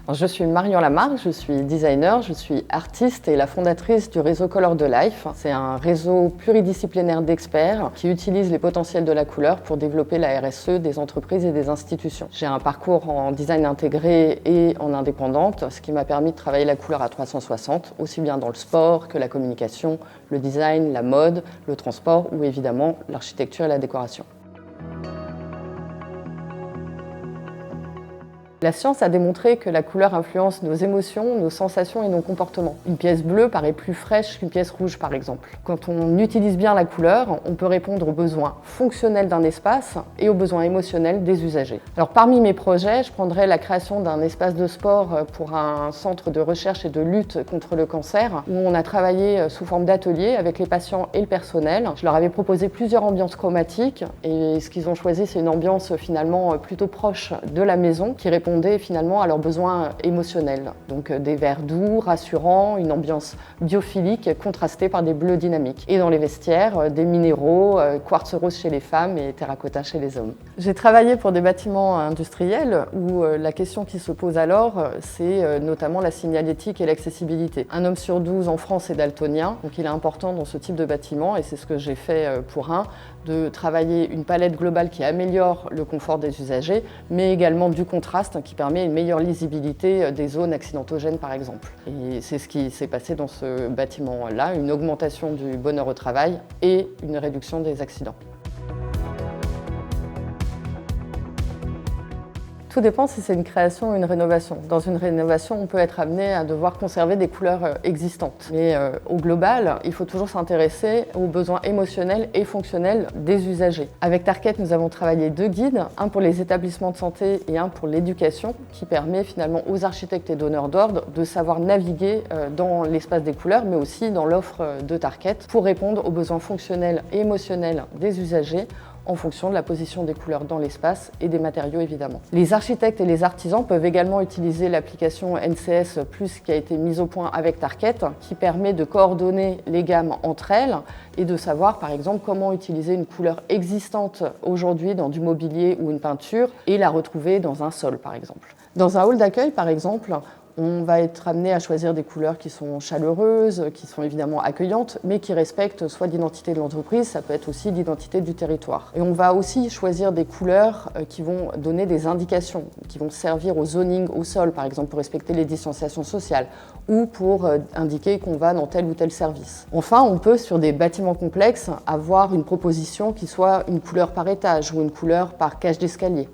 Alors, je suis Marion Lamarque, je suis designer, je suis artiste et la fondatrice du réseau Color de Life. C'est un réseau pluridisciplinaire d'experts qui utilise les potentiels de la couleur pour développer la RSE des entreprises et des institutions. J'ai un parcours en design intégré et en indépendante, ce qui m'a permis de travailler la couleur à 360, aussi bien dans le sport que la communication, le design, la mode, le transport ou évidemment l'architecture et la décoration. La science a démontré que la couleur influence nos émotions, nos sensations et nos comportements. Une pièce bleue paraît plus fraîche qu'une pièce rouge, par exemple. Quand on utilise bien la couleur, on peut répondre aux besoins fonctionnels d'un espace et aux besoins émotionnels des usagers. Alors, parmi mes projets, je prendrai la création d'un espace de sport pour un centre de recherche et de lutte contre le cancer, où on a travaillé sous forme d'atelier avec les patients et le personnel. Je leur avais proposé plusieurs ambiances chromatiques et ce qu'ils ont choisi, c'est une ambiance finalement plutôt proche de la maison qui répond finalement à leurs besoins émotionnels. Donc des verts doux, rassurants, une ambiance biophilique contrastée par des bleus dynamiques. Et dans les vestiaires, des minéraux, quartz rose chez les femmes et terracotta chez les hommes. J'ai travaillé pour des bâtiments industriels où la question qui se pose alors, c'est notamment la signalétique et l'accessibilité. Un homme sur 12 en France est daltonien, donc il est important dans ce type de bâtiment, et c'est ce que j'ai fait pour de travailler une palette globale qui améliore le confort des usagers, mais également du contraste qui permet une meilleure lisibilité des zones accidentogènes par exemple. Et c'est ce qui s'est passé dans ce bâtiment-là, une augmentation du bonheur au travail et une réduction des accidents. Tout dépend si c'est une création ou une rénovation. Dans une rénovation, on peut être amené à devoir conserver des couleurs existantes. Mais au global, il faut toujours s'intéresser aux besoins émotionnels et fonctionnels des usagers. Avec Tarket, nous avons travaillé 2 guides, un pour les établissements de santé et un pour l'éducation, qui permet finalement aux architectes et donneurs d'ordre de savoir naviguer dans l'espace des couleurs, mais aussi dans l'offre de Tarket, pour répondre aux besoins fonctionnels et émotionnels des usagers, en fonction de la position des couleurs dans l'espace et des matériaux évidemment. Les architectes et les artisans peuvent également utiliser l'application NCS+, qui a été mise au point avec Tarket, qui permet de coordonner les gammes entre elles et de savoir par exemple comment utiliser une couleur existante aujourd'hui dans du mobilier ou une peinture et la retrouver dans un sol par exemple. Dans un hall d'accueil par exemple, on va être amené à choisir des couleurs qui sont chaleureuses, qui sont évidemment accueillantes, mais qui respectent soit l'identité de l'entreprise, ça peut être aussi l'identité du territoire. Et on va aussi choisir des couleurs qui vont donner des indications, qui vont servir au zoning au sol, par exemple pour respecter les distanciations sociales, ou pour indiquer qu'on va dans tel ou tel service. Enfin, on peut, sur des bâtiments complexes, avoir une proposition qui soit une couleur par étage ou une couleur par cage d'escalier.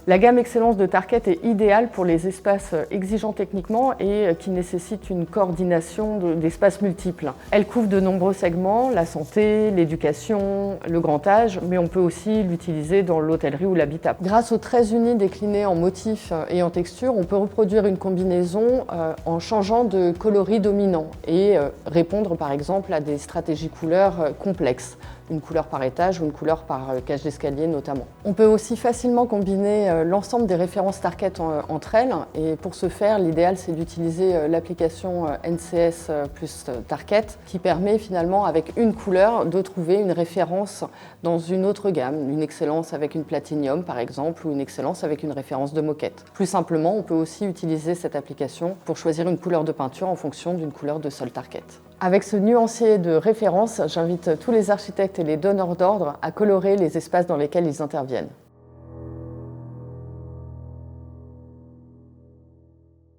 La gamme Excellence de Tarket est idéale pour les espaces exigeants techniquement et qui nécessitent une coordination d'espaces multiples. Elle couvre de nombreux segments, la santé, l'éducation, le grand âge, mais on peut aussi l'utiliser dans l'hôtellerie ou l'habitat. Grâce aux traits unis déclinés en motifs et en textures, on peut reproduire une combinaison en changeant de coloris dominant et répondre par exemple à des stratégies couleurs complexes. Une couleur par étage ou une couleur par cage d'escalier notamment. On peut aussi facilement combiner l'ensemble des références Tarket entre elles et pour ce faire, l'idéal c'est d'utiliser l'application NCS plus Tarket qui permet finalement avec une couleur de trouver une référence dans une autre gamme, une excellence avec une platinium par exemple ou une excellence avec une référence de moquette. Plus simplement, on peut aussi utiliser cette application pour choisir une couleur de peinture en fonction d'une couleur de sol Tarket. Avec ce nuancier de référence, j'invite tous les architectes et les donneurs d'ordre à colorer les espaces dans lesquels ils interviennent.